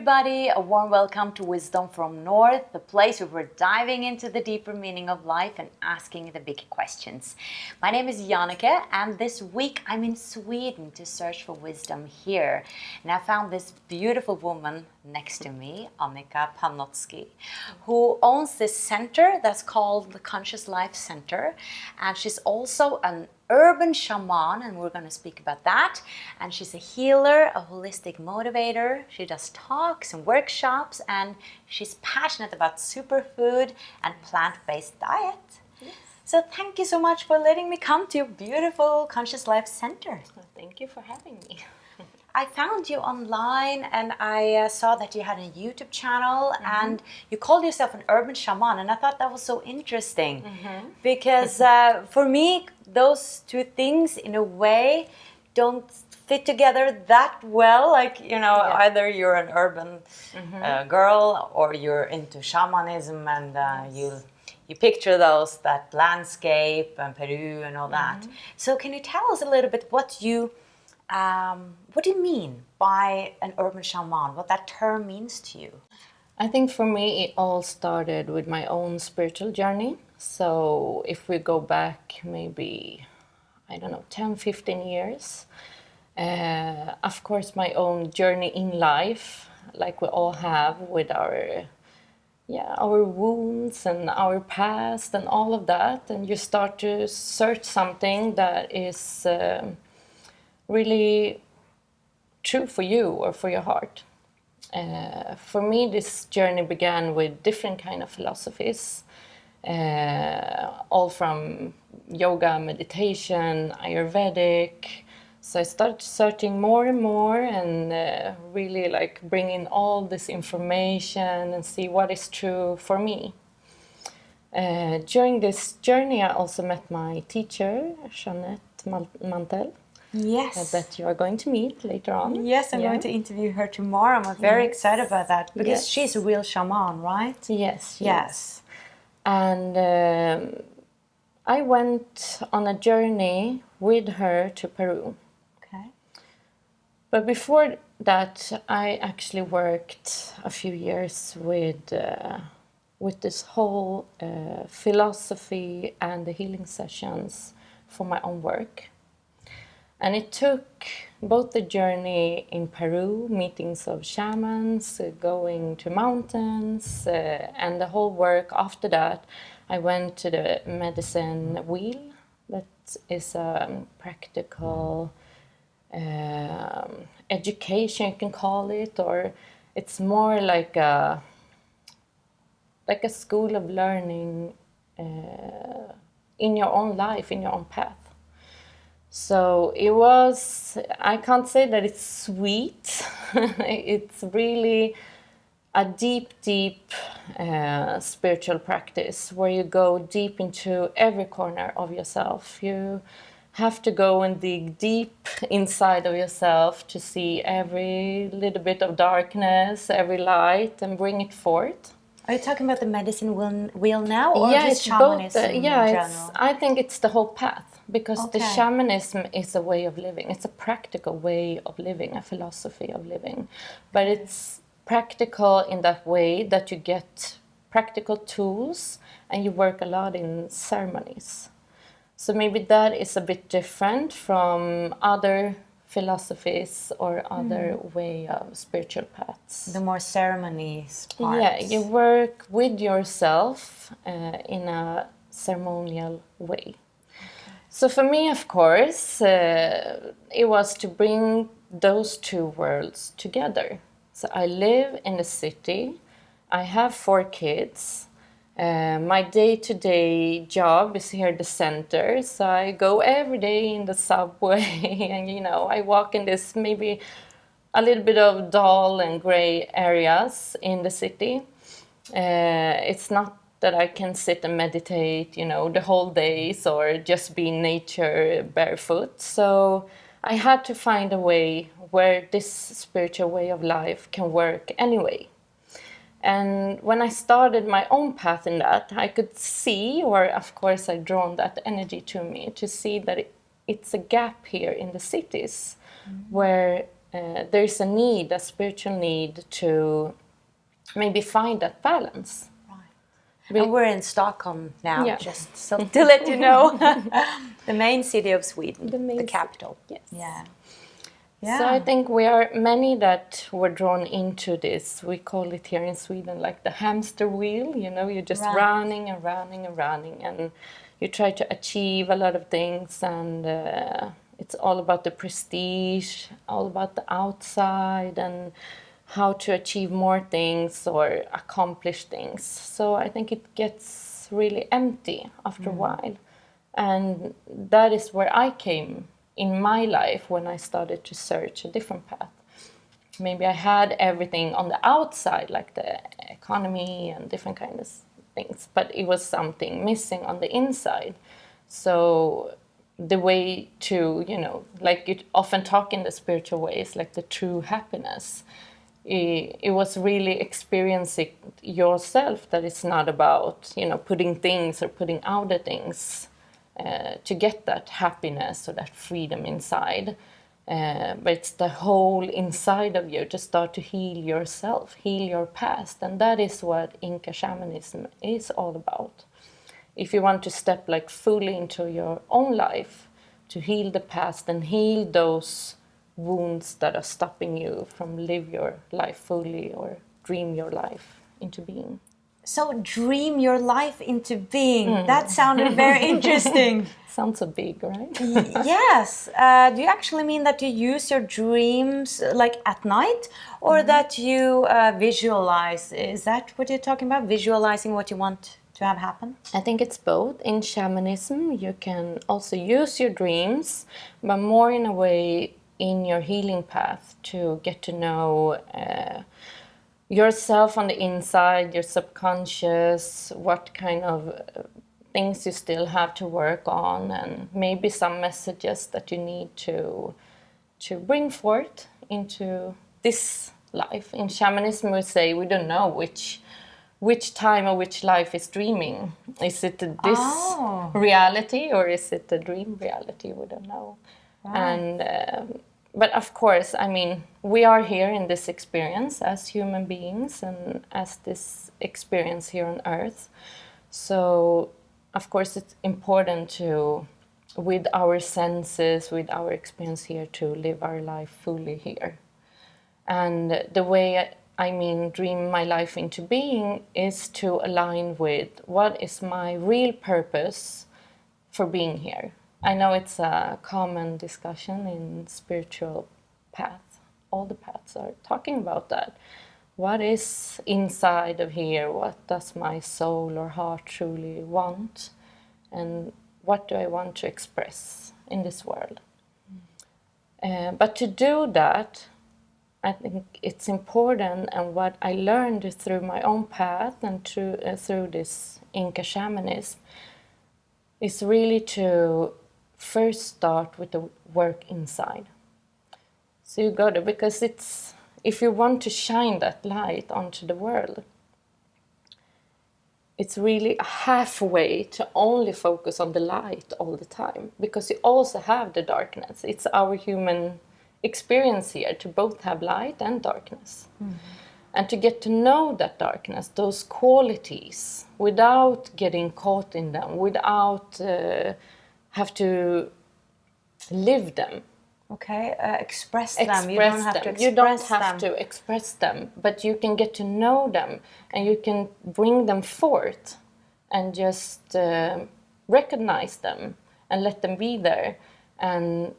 everybody, a warm welcome to Wisdom from North, the place where we're diving into the deeper meaning of life and asking the big questions. My name is Annika, and this week I'm in Sweden to search for wisdom here. And I found this beautiful woman next to me, Annika Panotzki, who owns this center that's called the Conscious Life Center. And she's also an urban shaman, and we're going to speak about that. And she's a healer, a holistic motivator. She does talks and workshops, and she's passionate about superfood and plant-based diet. Yes. So thank you so much for letting me come to your beautiful Conscious Life Center. Well, thank you for having me. I found you online, and I saw that you had a YouTube channel, and you called yourself an urban shaman, and I thought that was so interesting because for me, those two things in a way don't fit together that well. Like, you know, either you're an urban girl or you're into shamanism, and you picture that landscape and Peru and all that. So can you tell us a little bit what do you mean by an urban shaman, what that term means to you? I think for me it all started with my own spiritual journey. So if we go back maybe, 10, 15 years, of course my own journey in life, like we all have with our wounds and our past and all of that, and you start to search something that is really true for you or for your heart. For me, this journey began with different kind of philosophies, all from yoga, meditation, Ayurvedic. So I started searching more and more, and really like bring in all this information and see what is true for me. During this journey, I also met my teacher, Jeanette Mantel. Yes. That you are going to meet later on. Yes, I'm going to interview her tomorrow. I'm very excited about that because she's a real shaman, right? Yes. Yes. And I went on a journey with her to Peru. Okay. But before that, I actually worked a few years with this whole philosophy and the healing sessions for my own work. And it took both the journey in Peru, meetings of shamans, going to mountains, and the whole work after that. I went to the medicine wheel. That is a practical education, you can call it, or it's more like a school of learning in your own life, in your own path. So it was, I can't say that it's sweet. It's really a deep spiritual practice where you go deep into every corner of yourself. You have to go and dig deep inside of yourself to see every little bit of darkness, every light, and bring it forth. Are you talking about the medicine wheel now, or just shamanism both, in general? I think it's the whole path, because the Okay. shamanism is a way of living. It's a practical way of living, a philosophy of living. But it's practical in that way that you get practical tools and you work a lot in ceremonies. So maybe that is a bit different from other philosophies or other way of spiritual paths. The more ceremonies parts. Yeah, you work with yourself in a ceremonial way. So for me, of course, it was to bring those two worlds together. So I live in the city. I have 4 kids. My day-to-day job is here at the center. So I go every day in the subway and, I walk in this maybe a little bit of dull and gray areas in the city. It's not that I can sit and meditate, the whole days or just be in nature barefoot. So I had to find a way where this spiritual way of life can work anyway. And when I started my own path in that, I could see, or of course I'd drawn that energy to me, to see that it's a gap here in the cities where there's a need, a spiritual need to maybe find that balance. And we're in Stockholm now, Yeah. just so to let you know. The main city of Sweden, the capital. Yes. Yeah. So I think we are many that were drawn into this. We call it here in Sweden like the hamster wheel. You know, you're just running and running and running, and you try to achieve a lot of things, and it's all about the prestige, all about the outside, and how to achieve more things or accomplish things. So I think it gets really empty after a while. And that is where I came in my life when I started to search a different path. Maybe I had everything on the outside, like the economy and different kinds of things, but it was something missing on the inside. So the way to, you know, like you often talk in the spiritual ways, like the true happiness, it was really experiencing yourself, that it's not about, you know, putting things or putting out the things to get that happiness or that freedom inside. But it's the whole inside of you to start to heal yourself, heal your past. And that is what Inca Shamanism is all about. If you want to step like fully into your own life, to heal the past and heal those wounds that are stopping you from live your life fully or dream your life into being. So dream your life into being. That sounded very interesting. Sounds so big, right? Yes. Do you actually mean that you use your dreams like at night, or that you visualize? Is that what you're talking about? Visualizing what you want to have happen? I think it's both. In shamanism, you can also use your dreams, but more in a way in your healing path to get to know yourself on the inside, your subconscious, what kind of things you still have to work on, and maybe some messages that you need to bring forth into this life. In shamanism, we say we don't know which time or which life is dreaming. Is it this reality or is it a dream reality? We don't know. And but of course, I mean, we are here in this experience as human beings and as this experience here on Earth. So, of course, it's important to, with our senses, with our experience here, to live our life fully here. And the way I mean, dream my life into being is to align with what is my real purpose for being here. I know it's a common discussion in spiritual path. All the paths are talking about that. What is inside of here? What does my soul or heart truly want? And what do I want to express in this world? But to do that, I think it's important, and what I learned through my own path and through this Inca Shamanism is really to first start with the work inside. So you got to, because it's, if you want to shine that light onto the world, it's really a halfway to only focus on the light all the time, because you also have the darkness. It's our human experience here to both have light and darkness. And to get to know that darkness, those qualities, without getting caught in them, without have to live them. Okay, express them. You don't have to express them. You don't have to express them, but you can get to know them, and you can bring them forth and just recognize them and let them be there. And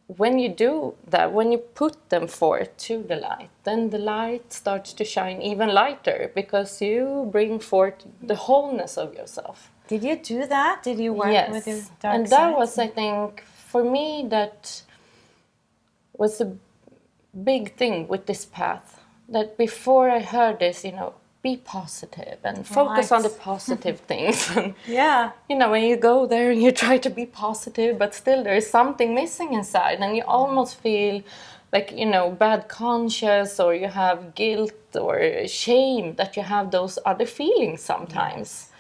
when you do that, when you put them forth to the light, then the light starts to shine even lighter, because you bring forth the wholeness of yourself. Did you do that? Did you work with your dark and side? that was, I think, for me, that was a big thing with this path. That before I heard this, you know, be positive and focus on the positive things. Yeah. You know, when you go there and you try to be positive, but still there is something missing inside, and you almost feel like, you know, bad conscience, or you have guilt or shame that you have those other feelings sometimes.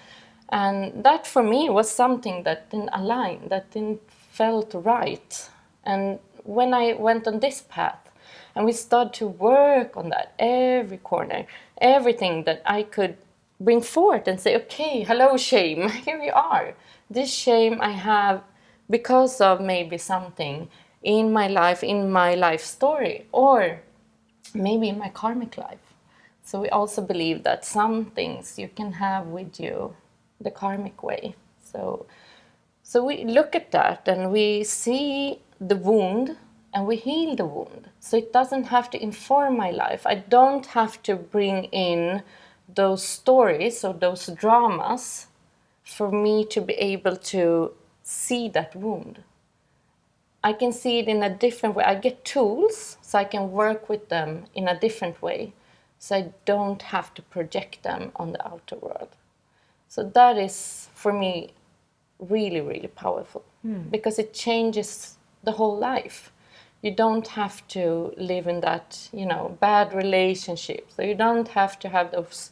And that for me was something that didn't align, that didn't felt right. And when I went on this path and we started to work on that, every corner, everything that I could bring forth and say, okay, hello shame, here you are. This shame I have because of maybe something in my life story, or maybe in my karmic life. So we also believe that some things you can have with you the karmic way. So we look at that and we see the wound and we heal the wound. So it doesn't have to inform my life. I don't have to bring in those stories or those dramas for me to be able to see that wound. I can see it in a different way. I get tools so I can work with them in a different way. So I don't have to project them on the outer world. So that is, for me, really, really powerful because it changes the whole life. You don't have to live in that, bad relationship. So you don't have to have those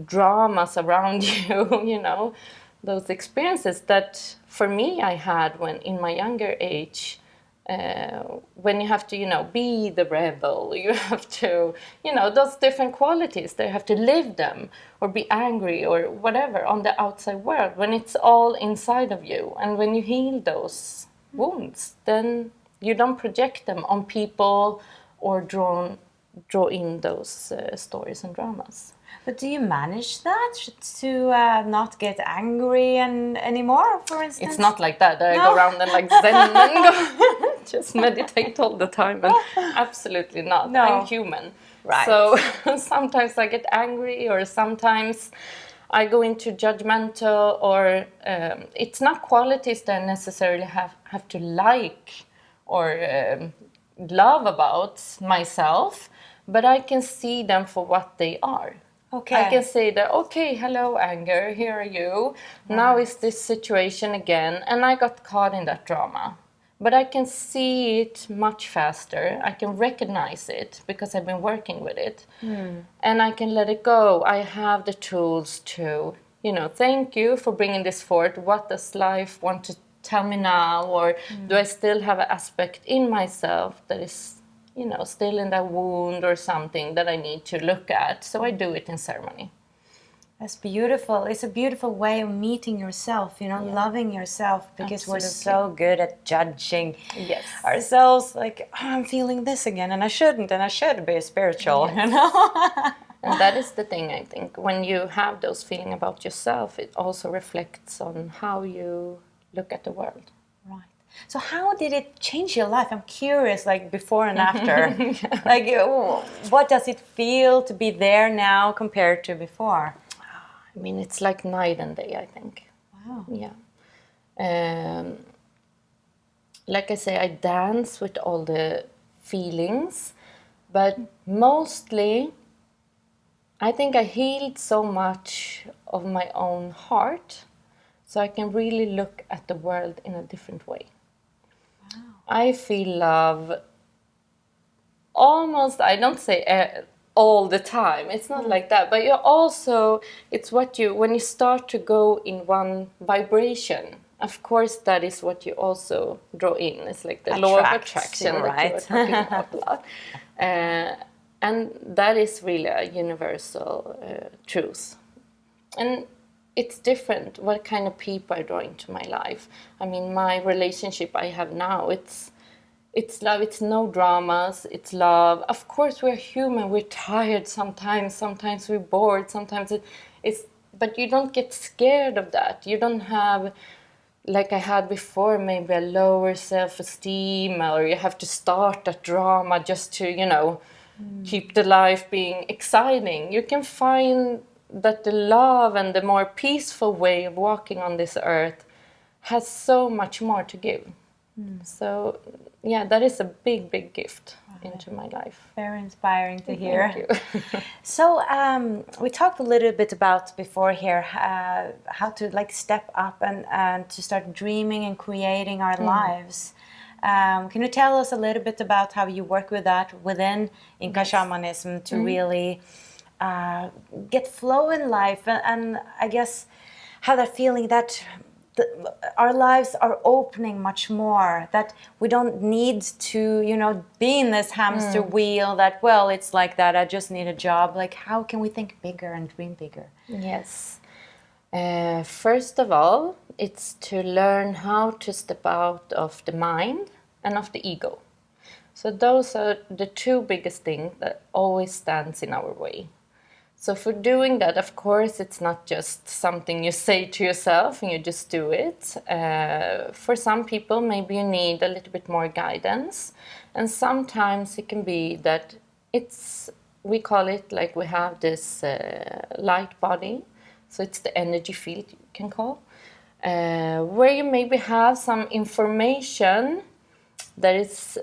dramas around you, those experiences that, for me, I had when in my younger age. When you have to, be the rebel, you have to, those different qualities, they have to live them or be angry or whatever on the outside world, when it's all inside of you. And when you heal those wounds, then you don't project them on people or draw in those stories and dramas. But do you manage that to not get angry anymore, for instance? It's not like that. I go around and like zen and go just meditate all the time. And absolutely not. No. I'm human. Right. So sometimes I get angry, or sometimes I go into judgmental, or it's not qualities that I necessarily have to like or love about myself, but I can see them for what they are. Okay. I can say that, okay, hello, anger, here are you. Now is this situation again, and I got caught in that drama. But I can see it much faster. I can recognize it because I've been working with it. And I can let it go. I have the tools to, thank you for bringing this forward. What does life want to tell me now? Or do I still have an aspect in myself that is still in that wound or something that I need to look at? So I do it in ceremony. That's beautiful. It's a beautiful way of meeting yourself, loving yourself, because Absolutely. we're so good at judging Yes. ourselves. Like, I'm feeling this again, and I shouldn't, and I should be spiritual, And that is the thing, I think. When you have those feelings about yourself, it also reflects on how you look at the world. Right. So how did it change your life? I'm curious, like before and after. Like, what does it feel to be there now compared to before? I mean, it's like night and day, I think. Wow. Yeah. Like I say, I dance with all the feelings, but mostly I think I healed so much of my own heart, so I can really look at the world in a different way. I feel love almost, I don't say all the time, it's not like that, but you also, it's when you start to go in one vibration, of course that is what you also draw in. It's like the law of attraction that you were talking about a lot. And that is really a universal truth. And it's different what kind of people I draw into my life. I mean, my relationship I have now, it's love, it's no dramas, it's love. Of course, we're human, we're tired sometimes we're bored, sometimes it's, but you don't get scared of that. You don't have, like I had before, maybe a lower self-esteem, or you have to start that drama just to, keep the life being exciting. You can find that the love and the more peaceful way of walking on this earth has so much more to give. So, yeah, that is a big, big gift into my life. Very inspiring to hear. Thank you. So, we talked a little bit about before here how to like step up and to start dreaming and creating our lives. Can you tell us a little bit about how you work with that within Inca Shamanism to really get flow in life, and I guess how that feeling that our lives are opening much more, that we don't need to, you know, be in this hamster wheel that, well, it's like that, I just need a job. Like, how can we think bigger and dream bigger? Yes. First of all, it's to learn how to step out of the mind and of the ego. So those are the two biggest things that always stands in our way. So for doing that, of course, it's not just something you say to yourself and you just do it. For some people, maybe you need a little bit more guidance. And sometimes it can be that we call it like we have this light body. So it's the energy field, you can call, where you maybe have some information that is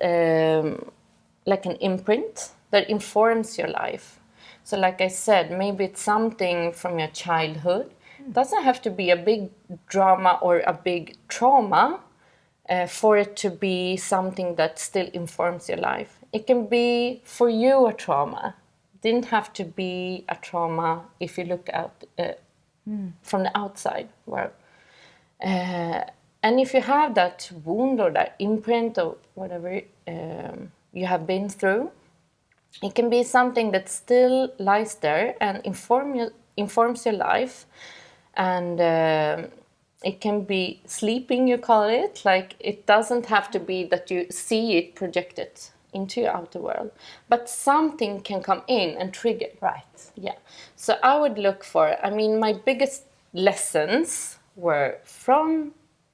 like an imprint that informs your life. So like I said, maybe it's something from your childhood. It doesn't have to be a big drama or a big trauma for it to be something that still informs your life. It can be for you a trauma. It didn't have to be a trauma if you look out from the outside world. And if you have that wound or that imprint or whatever you have been through, it can be something that still lies there and informs your life. And it can be sleeping, you call it. Like, it doesn't have to be that you see it projected into your outer world. But something can come in and trigger. Right. Yeah. So I would look for, my biggest lessons were from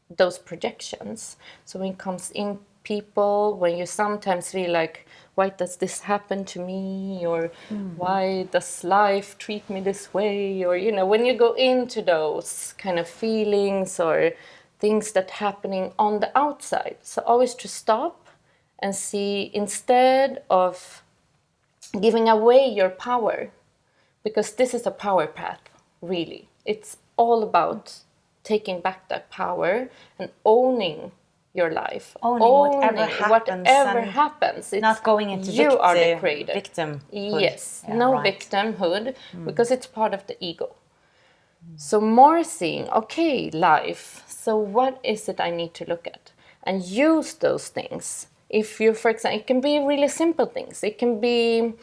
those projections. So when it comes in people, when you sometimes feel like, why does this happen to me? Or why does life treat me this way? Or, you know, when you go into those kind of feelings or things that happening on the outside. So always to stop and see, instead of giving away your power, because this is a power path, really. It's all about taking back that power and owning your life, owning whatever happens, It's not going into you are the creator. Victimhood. Yes, Yeah, no right. victimhood, because it's part of the ego. So more seeing, okay, life, so what is it I need to look at? And use those things. If you, for example, it can be really simple things. It can be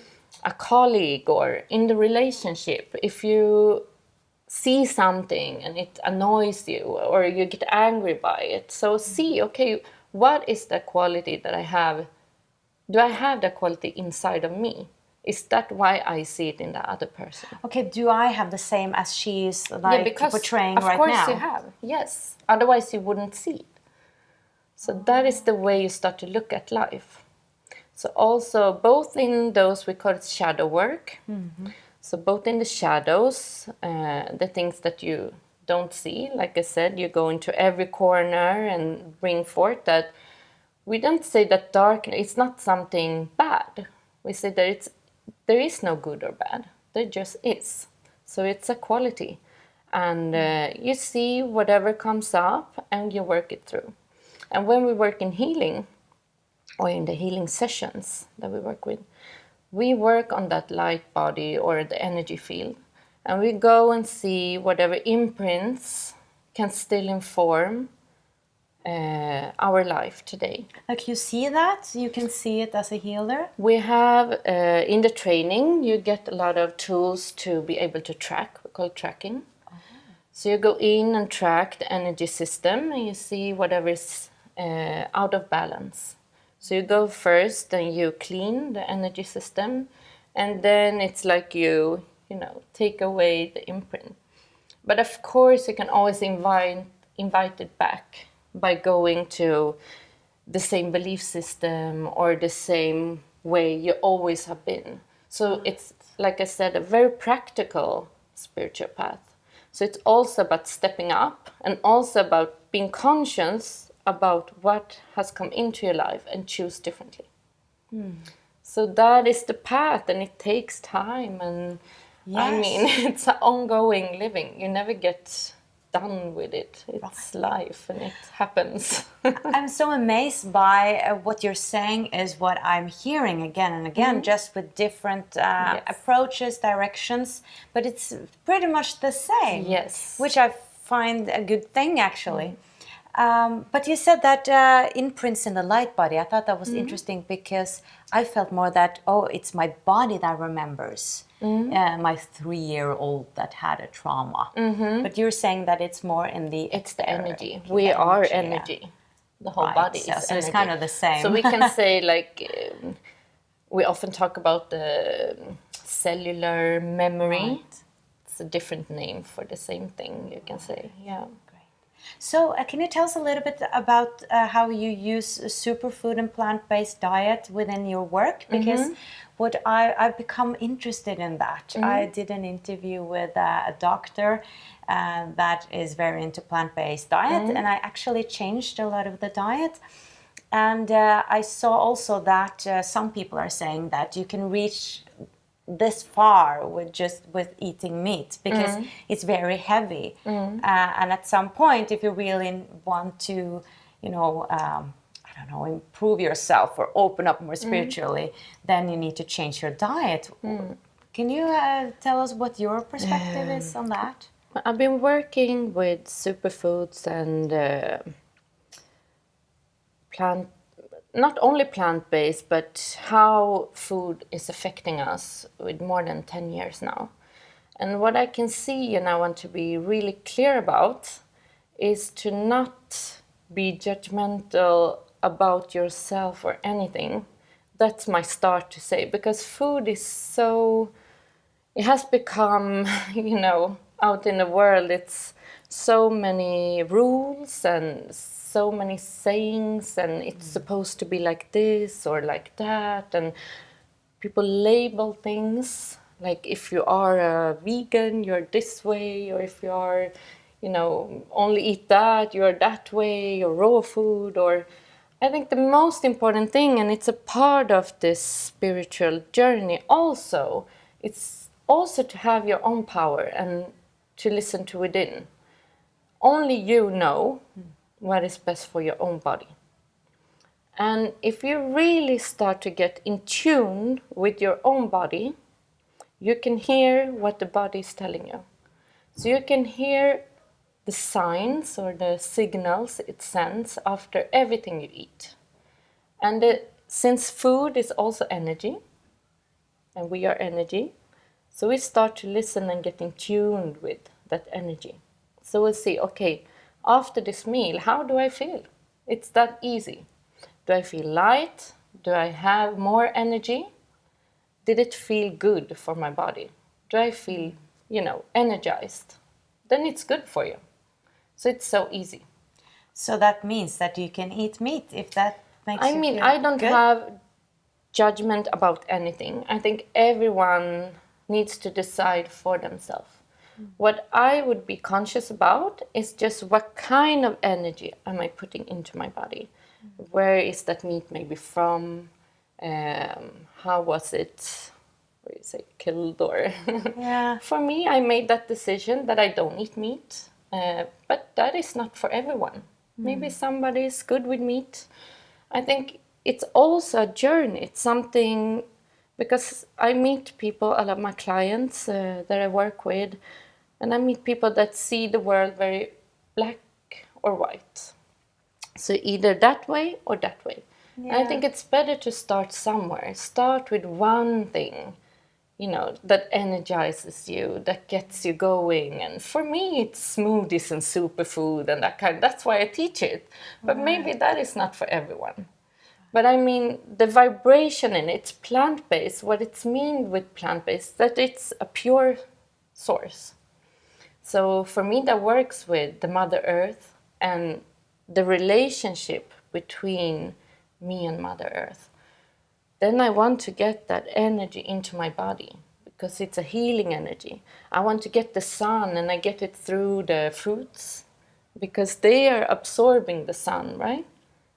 a colleague or in the relationship. If you see something and it annoys you or you get angry by it. So see, okay, what is the quality that I have? Do I have that quality inside of me? Is that why I see it in the other person? Okay, do I have the same as she's like portraying right now? Of course you have, yes. Otherwise you wouldn't see it. So that is the way you start to look at life. So also both in those, we call it shadow work. Mm-hmm. So both in the shadows, the things that you don't see, like I said, you go into every corner and bring forth that. We don't say that darkness, it's not something bad. We say that there is no good or bad. There just is. So it's a quality. And you see whatever comes up and you work it through. And when we work in healing, or in the healing sessions that we work with, we work on that light body or the energy field. And we go and see whatever imprints can still inform our life today. Like, you see that? You can see it as a healer? We have, in the training, you get a lot of tools to be able to track. We call it tracking. Oh. So you go in and track the energy system and you see whatever is out of balance. So you go first and you clean the energy system, and then it's like you take away the imprint. But of course you can always invite it back by going to the same belief system or the same way you always have been. So it's, like I said, a very practical spiritual path. So it's also about stepping up and also about being conscious about what has come into your life and choose differently. So that is the path, and it takes time, and yes. It's an ongoing living. You never get done with it. It's life and it happens. I'm so amazed by what you're saying is what I'm hearing again and again, just with different approaches, directions, but it's pretty much the same. Yes. Which I find a good thing, actually. But you said that imprints in the light body. I thought that was interesting because I felt more that, it's my body that remembers. My 3-year-old that had a trauma. But you're saying that it's more in the... It's the energy. We are energy. The whole body is energy. So it's kind of the same. So we can say, like, we often talk about the cellular memory. Right. It's a different name for the same thing, you can say. Yeah. So can you tell us a little bit about how you use superfood and plant-based diet within your work? Because what I've become interested in that. I did an interview with a doctor that is very into plant-based diet, and I actually changed a lot of the diet. And I saw also that some people are saying that you can reach this far with eating meat because it's very heavy, and at some point, if you really want to, I don't know, improve yourself or open up more spiritually, then you need to change your diet. Can you tell us what your perspective is on that? I've been working with superfoods and not only plant-based, but how food is affecting us with more than 10 years now. And what I can see, and I want to be really clear about, is to not be judgmental about yourself or anything. That's my start to say, because food is it has become, out in the world, it's so many rules and so many sayings, and it's supposed to be like this or like that, and people label things like, if you are a vegan, you're this way, or if you are, only eat that, you're that way, or raw food. Or I think the most important thing, and it's a part of this spiritual journey also, it's also to have your own power and to listen to within. Only you know what is best for your own body. And if you really start to get in tune with your own body, you can hear what the body is telling you. So you can hear the signs or the signals it sends after everything you eat. And since food is also energy, and we are energy, so we start to listen and get in tune with that energy. So we'll see, okay, after this meal, how do I feel? It's that easy. Do I feel light? Do I have more energy? Did it feel good for my body? Do I feel, energized? Then it's good for you. So it's so easy. So that means that you can eat meat if that makes you feel I don't good? have judgment about anything. I think everyone needs to decide for themselves. What I would be conscious about is just what kind of energy am I putting into my body? Where is that meat maybe from? How was it, killed? Or Yeah. For me, I made that decision that I don't eat meat. But that is not for everyone. Maybe somebody is good with meat. I think it's also a journey. It's something, because I meet people, a lot of my clients that I work with, and I meet people that see the world very black or white. So either that way or that way. Yeah. I think it's better to start somewhere. Start with one thing, that energizes you, that gets you going. And for me, it's smoothies and superfood and that kind. That's why I teach it. But maybe that is not for everyone. But I mean, the vibration in it's plant-based. What it's mean with plant-based, that it's a pure source. So for me, that works with the Mother Earth and the relationship between me and Mother Earth. Then I want to get that energy into my body because it's a healing energy. I want to get the sun, and I get it through the fruits because they are absorbing the sun, right?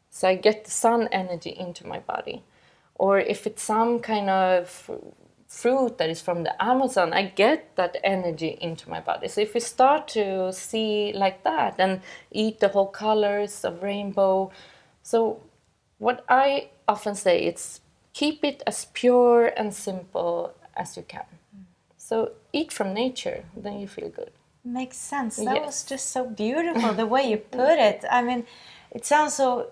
So I get the sun energy into my body. Or if it's some kind of fruit that is from the Amazon, I get that energy into my body. So if we start to see like that and eat the whole colors of rainbow, so what I often say, it's keep it as pure and simple as you can. So eat from nature, then you feel good. Makes sense. That Yes. was just so beautiful, the way you put it. I mean, it sounds so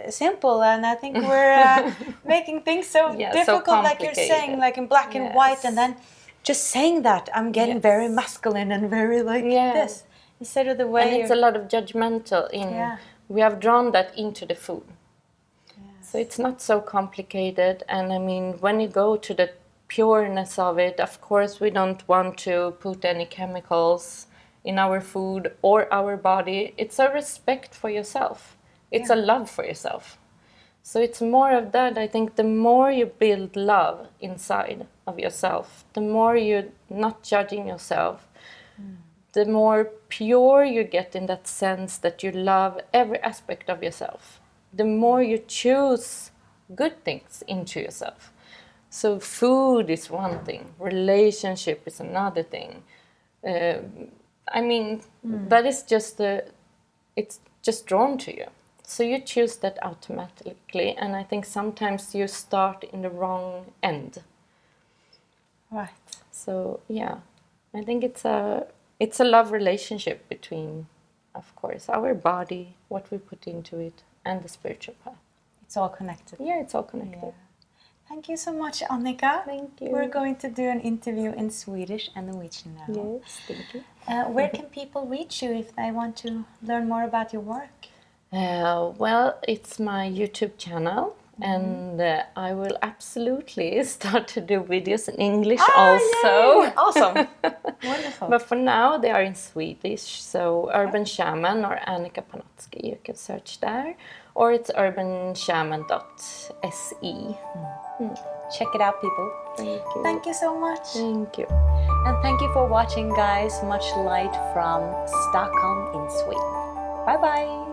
simple, and I think we're making things so Yeah, so difficult, like you're saying, complicated. like in black and white, and then just saying that, I'm getting very masculine and very like this, instead of the way. And it's a lot of judgmental in. We have drawn that into the food. So it's not so complicated. And I mean, when you go to the pureness of it, of course, we don't want to put any chemicals in our food or our body. It's a respect for yourself. It's a love for yourself. So it's more of that. I think the more you build love inside of yourself, the more you're not judging yourself, the more pure you get in that sense that you love every aspect of yourself, the more you choose good things into yourself. So food is one thing, relationship is another thing. I mean, that is just it's just drawn to you. So you choose that automatically, and I think sometimes you start in the wrong end. Right. So yeah, I think it's a love relationship between, of course, our body, what we put into it, and the spiritual path. It's all connected. Yeah, it's all connected. Yeah. Thank you so much, Annika. Thank you. We're going to do an interview in Swedish and Norwegian now. Yes, thank you. Where can people reach you if they want to learn more about your work? Well, it's my YouTube channel, and I will absolutely start to do videos in English also. Yay! Awesome. Wonderful. But for now, they are in Swedish, so Urban Shaman or Annika Panotzki, you can search there, or it's urbanshaman.se. Check it out, people. Thank you. Thank you so much. Thank you. And thank you for watching, guys. Much light from Stockholm in Sweden. Bye-bye.